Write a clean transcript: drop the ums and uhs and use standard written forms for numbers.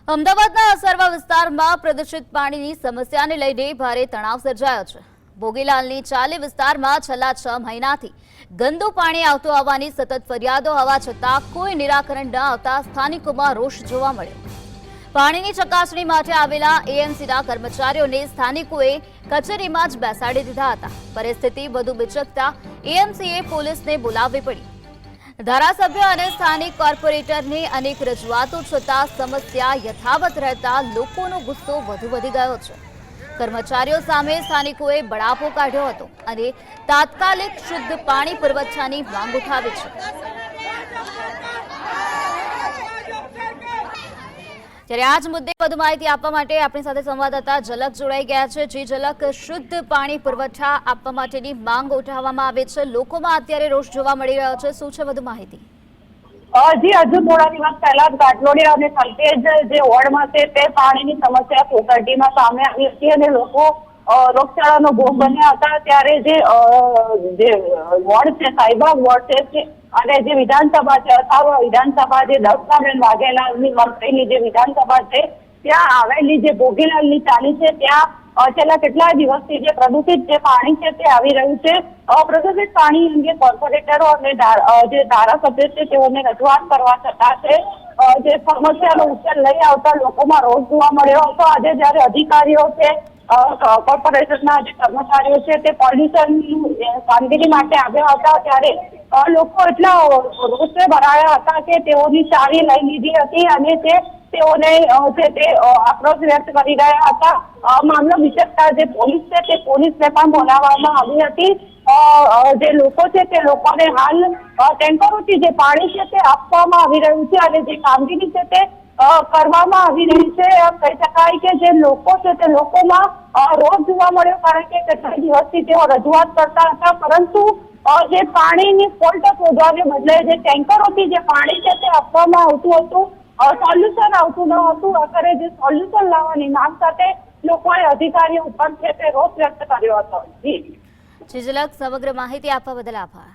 અમદાવાદના અસરવા વિસ્તારમાં પ્રદૂષિત પાણીની સમસ્યાને લઈને ભારે તણાવ સર્જાયો છે। ભોગીલાલની ચાલી વિસ્તારમાં છેલ્લા 6 મહિનાથી ગંદુ પાણી આવતું હોવાની સતત ફરિયાદો હોવા છતાં કોઈ નિરાકરણ ન આવતા સ્થાનિકોમાં રોષ જોવા મળ્યો। પાણીની ચકાસણી માટે આવેલા એએમસીના કર્મચારીઓને સ્થાનિકોએ કચેરીમાં જ બેસાડી દીધા હતા। પરિસ્થિતિ વધુ બિચકતા એએમસીએ પોલીસને બોલાવવી પડી। ધારાસભ્ય અને સ્થાનિક કોર્પોરેટરની અનેક રજૂઆતો છતાં સમસ્યા યથાવત રહેતા લોકોનો ગુસ્સો વધુ વધી ગયો છે। કર્મચારીઓ સામે સ્થાનિકોએ બળાપો કાઢ્યો હતો અને તાત્કાલિક શુદ્ધ પાણી પુરવઠાની માંગ ઉઠાવી છે। ત્યારે આ જ મુદ્દે વધુ માહિતી આપવા માટે આપણી સાથે સંવાદદાતા ઝલક જોડાઈ ગયા છે। જે ઝલક, શુદ્ધ પાણી પુરવઠા આપવા માટેની માંગ ઉઠાવવામાં આવે છે, લોકોમાં અત્યારે રોષ જોવા મળી રહ્યો છે, શું છે વધુ માહિતી? જી, હજુ થોડા દિવસ પહેલા ઘાટલોડિયા અને સંકેત જે વોર્ડમાં છે તે પાણીની સમસ્યા સોસાયટીમાં સામે આવી હતી અને લોકો રોગચાળાનો ભોગ બન્યા હતા। ત્યારે જે વોર્ડ છે, સાઈબાગ વોર્ડ છે અને જે વિધાનસભા છે, અસારવા વિધાનસભા, જે દર્શનાબેન વાઘેલાની મંત્રીની જે વિધાનસભા છે, ત્યાં આવેલી જે ભોગીલાલની ચાલી છે, ત્યાં છેલ્લા કેટલાય દિવસથી જે પ્રદૂષિત જે પાણી છે તે આવી રહ્યું છે। પ્રદૂષિત પાણી અંગે કોર્પોરેટરો અને જે ધારાસભ્ય છે તેઓને રજૂઆત કરવા છતાં છે જે સમસ્યાનો ઉકેલ લઈ આવતા લોકોમાં રોષ જોવા મળ્યો હતો। આજે જયારે અધિકારીઓ છે, કોર્પોરેશનના જે કર્મચારીઓ છે તે પોલ્યુશનની કામગીરી માટે આવ્યા હતા, ત્યારે લોકો એટલા રોષે ભરાયા હતા કે તેઓની ચાવી લઈ લીધી હતી અને તેઓને તે આક્રોશ વ્યક્ત કરી રહ્યા હતા। મામલો વિચકતા જે પોલીસ છે તે પોલીસને પણ બોલાવવામાં આવી હતી। જે લોકો છે તે લોકોને હાલ ટેન્કરોથી જે પાણી છે તે આપવામાં આવી રહ્યું છે અને જે કામગીરી છે તે કરવામાં આવી રહી છે। કહી શકાય કે જે લોકો છે તે લોકોમાં રોષ જોવા મળ્યો, કારણ કે કેટલાય દિવસથી તેઓ રજૂઆત કરતા હતા, પરંતુ જે પાણીની ફોલ્ટ શોધવાને બદલે જે ટેન્કરોથી જે પાણી છે તે આપવામાં આવતું હતું, સોલ્યુશન આવતું ન હતું। આખરે જે સોલ્યુશન લાવવાની માંગ સાથે લોકોએ અધિકારીઓ ઉપર છે તે રોષ વ્યક્ત કર્યો હતો। જી ઝલક, સમગ્ર માહિતી આપવા બદલ આભાર।